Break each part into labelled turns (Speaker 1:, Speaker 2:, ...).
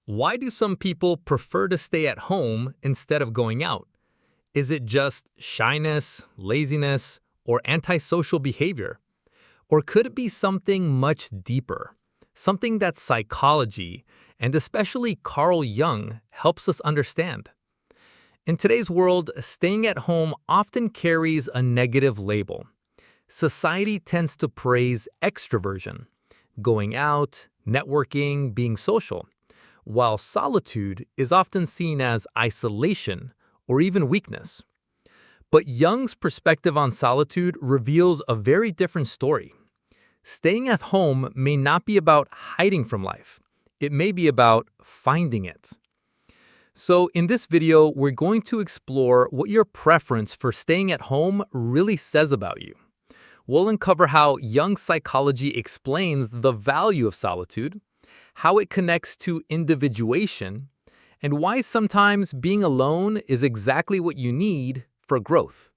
Speaker 1: Why do some people prefer to stay at home instead of going out? Is it just shyness, laziness, or antisocial behavior? Or could it be something much deeper? Something that psychology, and especially Carl Jung, helps us understand. In today's world, staying at home often carries a negative label. Society tends to praise extroversion, going out, networking, being social, while solitude is often seen as isolation or even weakness. But Jung's perspective on solitude reveals a very different story. Staying at home may not be about hiding from life. It may be about finding it. So in this video, we're going to explore what your preference for staying at home really says about you. We'll uncover how Jung's psychology explains the value of solitude, how it connects to individuation, and why sometimes being alone is exactly what you need for growth.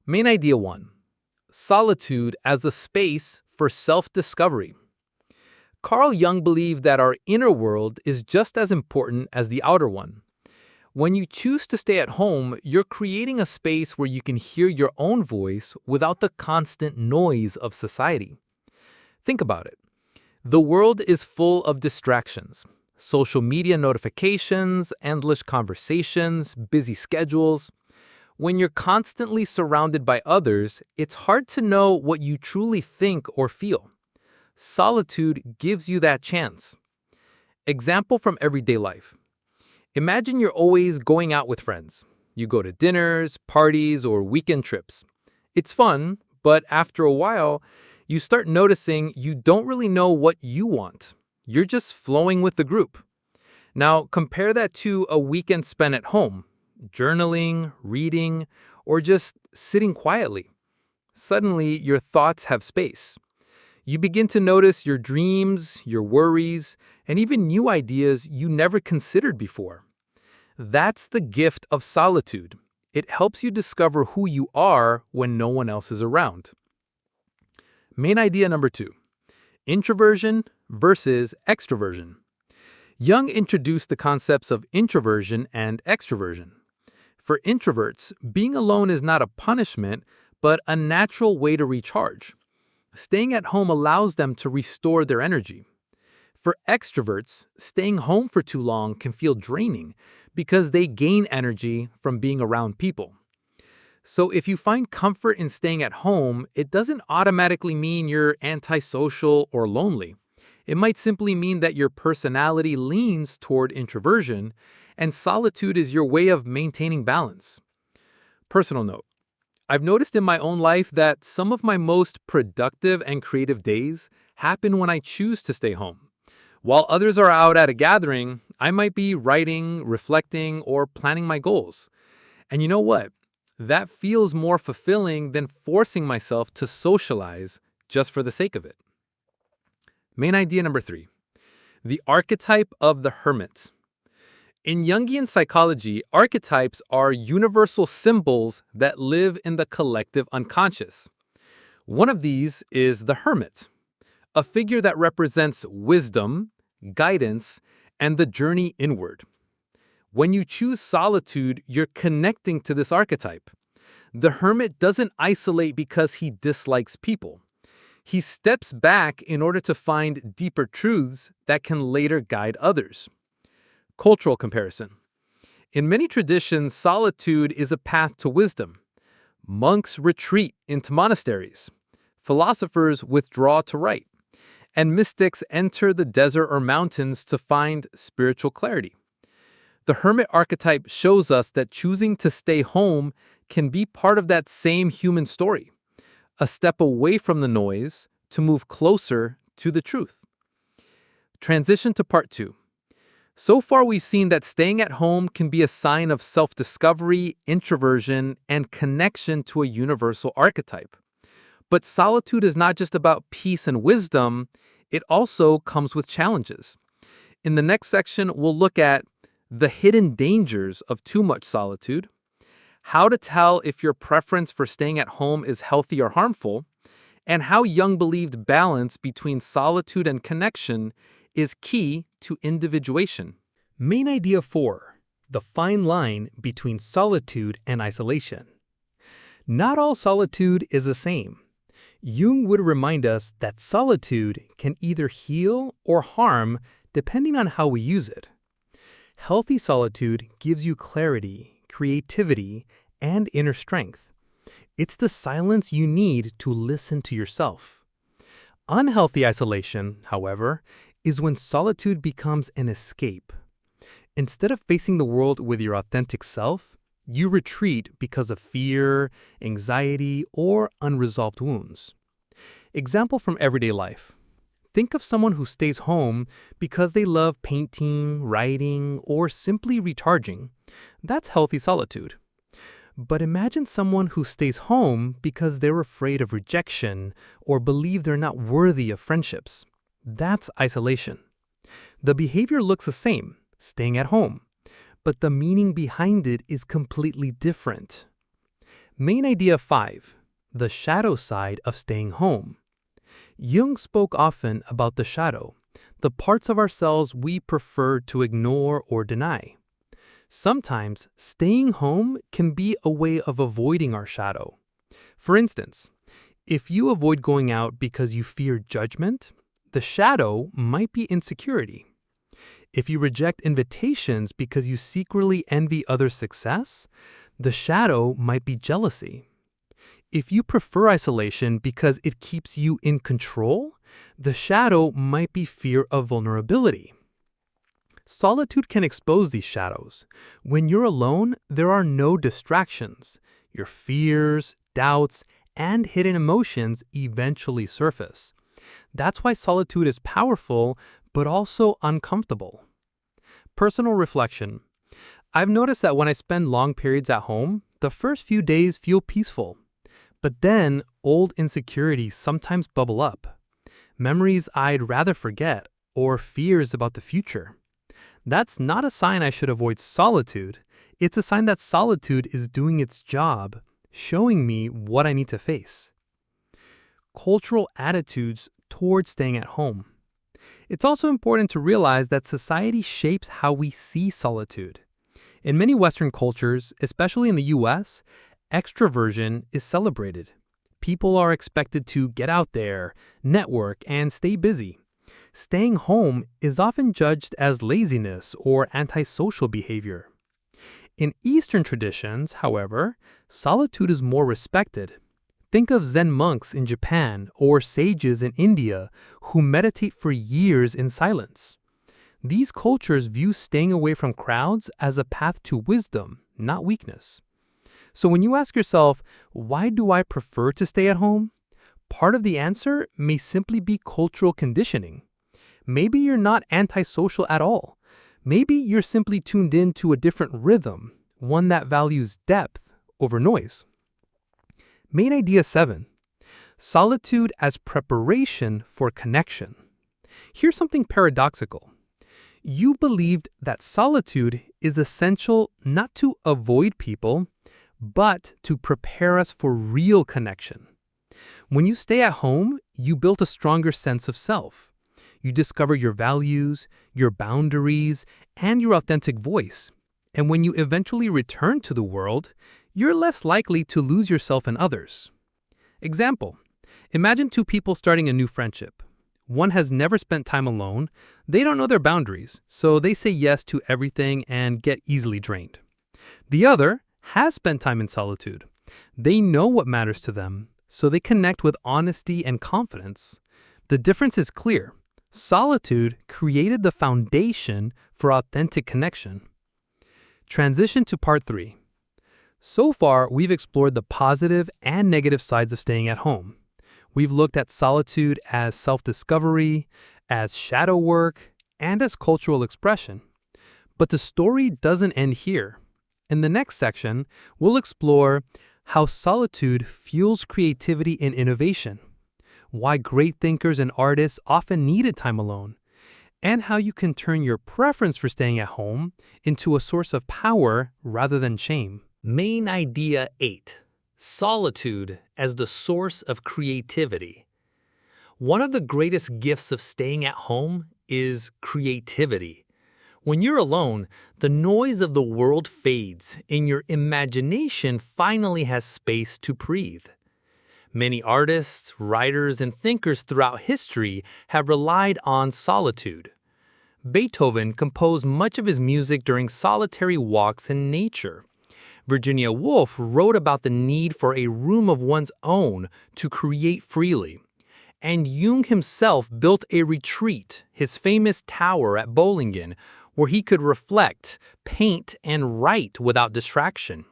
Speaker 1: Main idea 1. Solitude as a space for self-discovery. Carl Jung believed that our inner world is just as important as the outer one. When you choose to stay at home, you're creating a space where you can hear your own voice without the constant noise of society. Think about it. The world is full of distractions. Social media notifications, endless conversations, busy schedules. When you're constantly surrounded by others, it's hard to know what you truly think or feel. Solitude gives you that chance. Example from everyday life. Imagine you're always going out with friends. You go to dinners, parties, or weekend trips. It's fun, but after a while, you start noticing you don't really know what you want. You're just flowing with the group. Now, compare that to a weekend spent at home, journaling, reading, or just sitting quietly. Suddenly, your thoughts have space. You begin to notice your dreams, your worries, and even new ideas you never considered before. That's the gift of solitude. It helps you discover who you are when no one else is around. Main idea number 2. Introversion versus extroversion. Jung introduced the concepts of introversion and extroversion. For introverts, being alone is not a punishment, but a natural way to recharge. Staying at home allows them to restore their energy. For extroverts, staying home for too long can feel draining because they gain energy from being around people. So if you find comfort in staying at home, it doesn't automatically mean you're antisocial or lonely. It might simply mean that your personality leans toward introversion, and solitude is your way of maintaining balance. Personal note. I've noticed in my own life that some of my most productive and creative days happen when I choose to stay home. While others are out at a gathering, I might be writing, reflecting, or planning my goals. And you know what? That feels more fulfilling than forcing myself to socialize just for the sake of it. Main idea number 3. The archetype of the hermit. In Jungian psychology, archetypes are universal symbols that live in the collective unconscious. One of these is the hermit, a figure that represents wisdom, guidance, and the journey inward. When you choose solitude, you're connecting to this archetype. The hermit doesn't isolate because he dislikes people. He steps back in order to find deeper truths that can later guide others. Cultural comparison. In many traditions, solitude is a path to wisdom. Monks retreat into monasteries. Philosophers withdraw to write. And mystics enter the desert or mountains to find spiritual clarity. The hermit archetype shows us that choosing to stay home can be part of that same human story, a step away from the noise to move closer to the truth. Transition to part 2. So far, we've seen that staying at home can be a sign of self-discovery, introversion, and connection to a universal archetype. But solitude is not just about peace and wisdom, it also comes with challenges. In the next section, we'll look at the hidden dangers of too much solitude, how to tell if your preference for staying at home is healthy or harmful, and how Jung believed balance between solitude and connection
Speaker 2: is key to individuation.
Speaker 1: Main idea 4. The fine line between solitude and isolation. Not all solitude is the same. Jung would remind us that solitude can either heal or harm depending on how we use it. Healthy solitude gives you clarity, creativity, and inner strength. It's the silence you need to listen to yourself. Unhealthy isolation, however, is when solitude becomes an escape. Instead of facing the world with your authentic self, you retreat because of fear, anxiety, or unresolved wounds. Example from everyday life. Think of someone who stays home because they love painting, writing, or simply recharging. That's healthy solitude. But imagine someone who stays home because they're afraid of rejection or believe they're not worthy of friendships. That's isolation. The behavior looks the same, staying at home, but the meaning behind it is completely different. Main idea 5. The shadow side of staying home. Jung spoke often about the shadow, the parts of ourselves we prefer to ignore or deny. Sometimes, staying home can be a way of avoiding our shadow. For instance, if you avoid going out because you fear judgment, the shadow might be insecurity. If you reject invitations because you secretly envy others' success, the shadow might be jealousy. If you prefer isolation because it keeps you in control, the shadow might be fear of vulnerability. Solitude can expose these shadows. When you're alone, there are no distractions. Your fears, doubts, and hidden emotions eventually surface. That's why solitude is powerful, but also uncomfortable. Personal reflection. I've noticed that when I spend long periods at home, the first few days feel peaceful. But then, old insecurities sometimes bubble up. Memories I'd rather forget, or fears about the future. That's not a sign I should avoid solitude. It's a sign that solitude is doing its job, showing me what I need to face. Cultural attitudes towards staying at home. It's also important to realize that society shapes how we see solitude. In many Western cultures, especially in the US, extroversion is celebrated. People are expected to get out there, network, and stay busy. Staying home is often judged as laziness or antisocial behavior. In Eastern traditions, however, solitude is more respected. Think of Zen monks in Japan or sages in India who meditate for years in silence. These cultures view staying away from crowds as a path to wisdom, not weakness. So when you ask yourself, why do I prefer to stay at home? Part of the answer may simply be cultural conditioning. Maybe you're not antisocial at all. Maybe you're simply tuned in to a different rhythm, one that values depth over noise. Main idea 7. Solitude as preparation for connection. Here's something paradoxical. You believed that solitude is essential not to avoid people, but to prepare us for real connection. When you stay at home, you build a stronger sense of self. You discover your values, your boundaries, and your authentic voice. And when you eventually return to the world, you're less likely to lose yourself in others. Example, imagine two people starting a new friendship. One has never spent time alone, they don't know their boundaries, so they say yes to everything and get easily drained. The other has spent time in solitude. They know what matters to them, so they connect with honesty and confidence. The difference is clear. Solitude created the foundation for authentic connection. Transition to part 3. So far, we've explored the positive and negative sides of staying at home. We've looked at solitude as self-discovery, as shadow work, and as cultural expression. But the story doesn't end here. In the next section, we'll explore how solitude fuels creativity and innovation, why great thinkers and artists often needed time alone, and how you can turn your preference for staying at home into a source of power rather than shame. Main idea 8. Solitude as the source of creativity. One of the greatest gifts of staying at home is creativity. When you're alone, the noise of the world fades and your imagination finally has space to breathe. Many artists, writers, and thinkers throughout history have relied on solitude. Beethoven composed much of his music during solitary walks in nature. Virginia Woolf wrote about the need for a room of one's own to create freely. And Jung himself built a retreat, his famous tower at Bollingen, where he could reflect, paint, and write without distraction.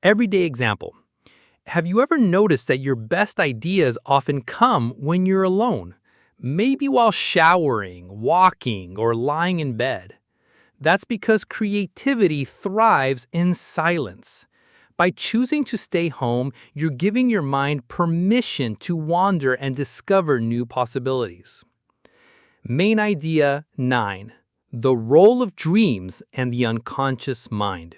Speaker 1: Everyday example. Have you ever noticed that your best ideas often come when you're alone? Maybe while showering, walking, or lying in bed. That's because creativity thrives in silence. By choosing to stay home, you're giving your mind permission to wander and discover new possibilities. Main idea 9. The role of dreams and the unconscious mind.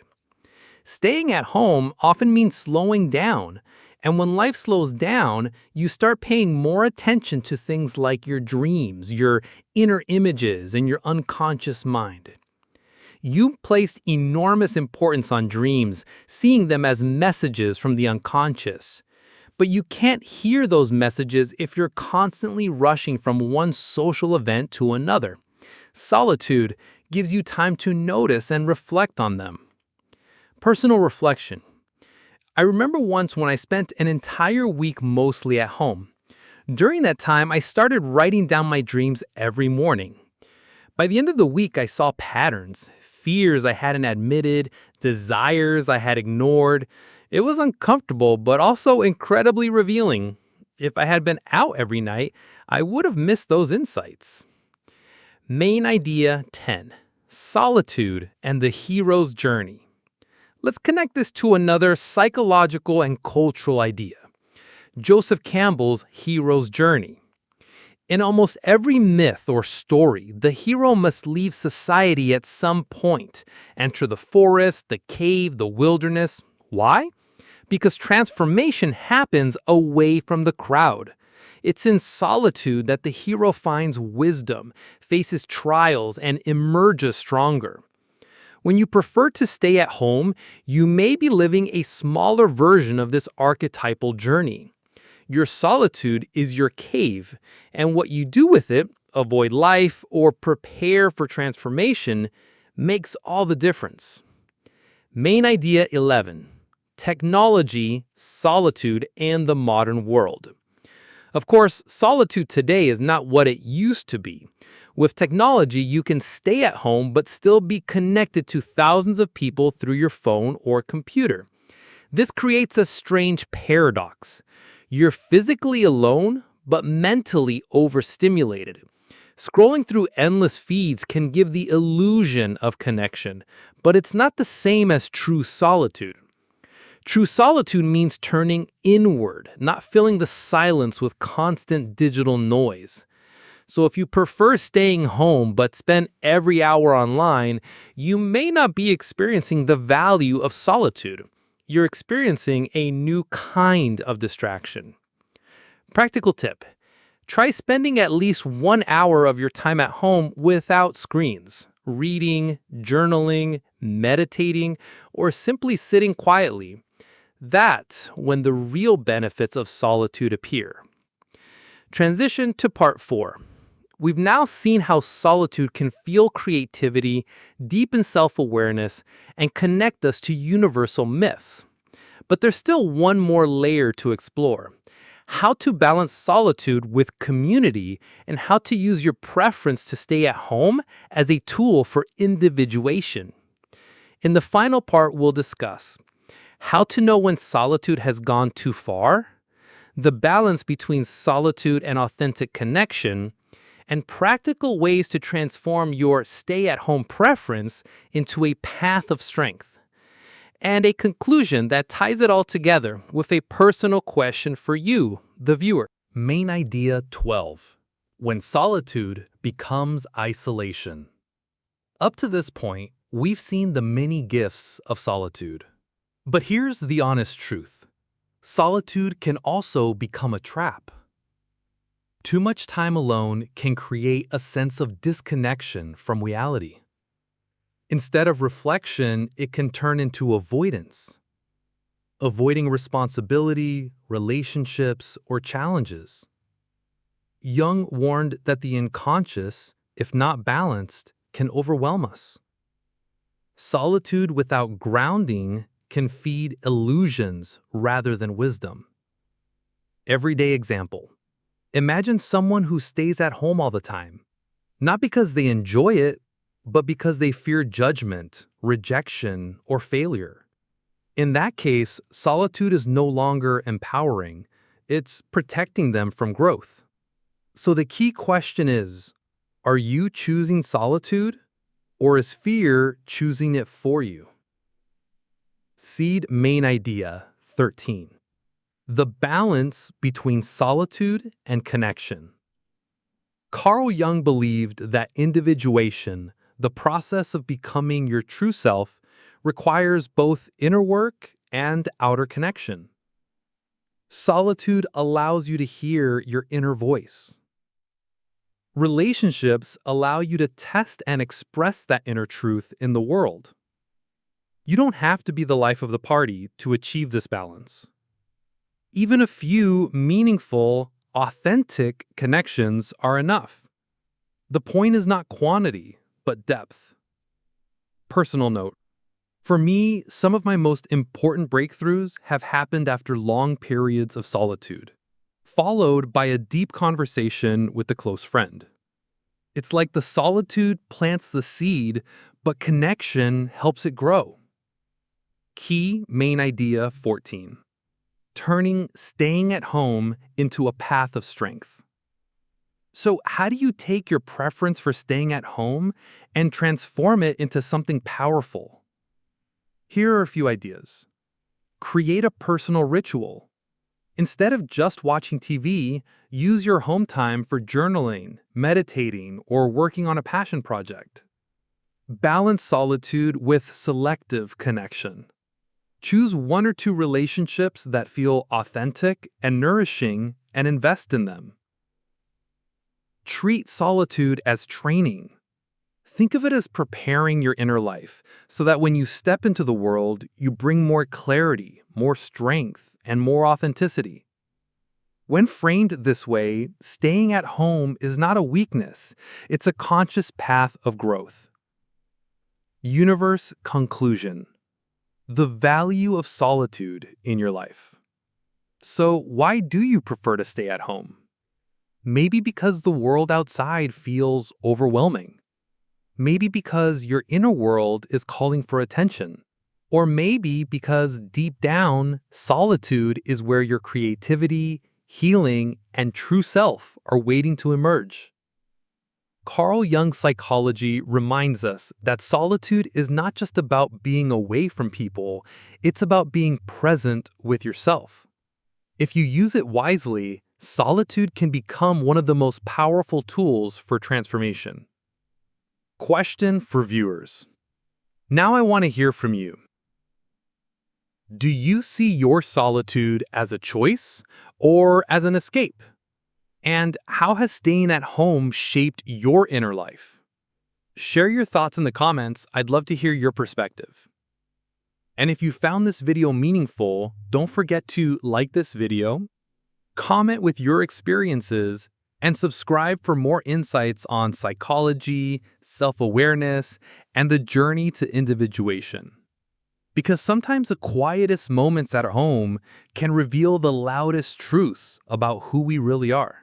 Speaker 1: Staying at home often means slowing down, and when life slows down, you start paying more attention to things like your dreams, your inner images, and your unconscious mind. You placed enormous importance on dreams, seeing them as messages from the unconscious. But you can't hear those messages if you're constantly rushing from one social event to another. Solitude gives you time to notice and reflect on them. Personal reflection. I remember once when I spent an entire week mostly at home. During that time, I started writing down my dreams every morning. By the end of the week, I saw patterns, fears I hadn't admitted, desires I had ignored. It was uncomfortable, but also incredibly revealing. If I had been out every night, I would have missed those insights. Main idea 10. Solitude and the hero's journey. Let's connect this to another psychological and cultural idea. Joseph Campbell's hero's journey. In almost every myth or story, the hero must leave society at some point, enter the forest, the cave, the wilderness. Why? Because transformation happens away from the crowd. It's in solitude that the hero finds wisdom, faces trials, and emerges stronger. When you prefer to stay at home, you may be living a smaller version of this archetypal journey. Your solitude is your cave, and what you do with it, avoid life or prepare for transformation, makes all the difference. Main idea 11. Technology, solitude, and the modern world. Of course, solitude today is not what it used to be. With technology, you can stay at home but still be connected to thousands of people through your phone or computer. This creates a strange paradox. You're physically alone, but mentally overstimulated. Scrolling through endless feeds can give the illusion of connection, but it's not the same as true solitude. True solitude means turning inward, not filling the silence with constant digital noise. So if you prefer staying home but spend every hour online, you may not be experiencing the value of solitude. You're experiencing a new kind of distraction. Practical tip. Try spending at least 1 hour of your time at home without screens, reading, journaling, meditating, or simply sitting quietly. That's when the real benefits of solitude appear. Transition to part 4. We've now seen how solitude can fuel creativity, deepen self-awareness, and connect us to universal myths. But there's still one more layer to explore. How to balance solitude with community and how to use your preference to stay at home as a tool for individuation. In the final part, we'll discuss how to know when solitude has gone too far, the balance between solitude and authentic connection, and practical ways to transform your stay-at-home preference into a path of strength. And a conclusion that ties it all together with a personal question for you, the viewer.
Speaker 2: Main idea 12. When solitude becomes isolation. Up to this point, we've seen the many gifts of solitude. But here's the honest truth. Solitude can also become a trap. Too much time alone can create a sense of disconnection from reality. Instead of reflection, it can turn into avoidance. Avoiding responsibility, relationships, or challenges. Jung warned that the unconscious, if not balanced, can overwhelm us. Solitude without grounding can feed illusions rather than wisdom. Everyday example. Imagine someone who stays at home all the time, not because they enjoy it, but because they fear judgment, rejection, or failure. In that case, solitude is no longer empowering, it's protecting them from growth. So the key question is, are you choosing solitude, or is fear choosing it for you? Seed main idea 13. The balance between solitude and connection. Carl Jung believed that individuation, the process of becoming your true self, requires both inner work and outer connection. Solitude allows you to hear your inner voice. Relationships allow you to test and express that inner truth in the world. You don't have to be the life of the party to achieve this balance. Even a few meaningful, authentic connections are enough. The point is not quantity, but depth. Personal note. For me, some of my most important breakthroughs have happened after long periods of solitude, followed by a deep conversation with a close friend. It's like the solitude plants the seed, but connection helps it grow. Key main idea 14. Turning staying at home into a path of strength. So, how do you take your preference for staying at home and transform it into something powerful? Here are a few ideas. Create a personal ritual. Instead of just watching TV, use your home time for journaling, meditating, or working on a passion project. Balance solitude with selective connection. Choose 1 or 2 relationships that feel authentic and nourishing and invest in them. Treat solitude as training. Think of it as preparing your inner life so that when you step into the world, you bring more clarity, more strength, and more authenticity. When framed this way, staying at home is not a weakness, it's a conscious path of growth. Universe conclusion. The value of solitude in your life. So, why do you prefer to stay at home? Maybe because the world outside feels overwhelming. Maybe because your inner world is calling for attention. Or maybe because deep down, solitude is where your creativity, healing, and true self are waiting to emerge. Carl Jung's psychology reminds us that solitude is not just about being away from people, it's about being present with yourself. If you use it wisely, solitude can become one of the most powerful tools for transformation. Question for viewers. Now I want to hear from you. Do you see your solitude as a choice or as an escape? And how has staying at home shaped your inner life? Share your thoughts in the comments. I'd love to hear your perspective. And if you found this video meaningful, don't forget to like this video, comment with your experiences, and subscribe for more insights on psychology, self-awareness, and the journey to individuation. Because sometimes the quietest moments at home can reveal the loudest truths about who we really are.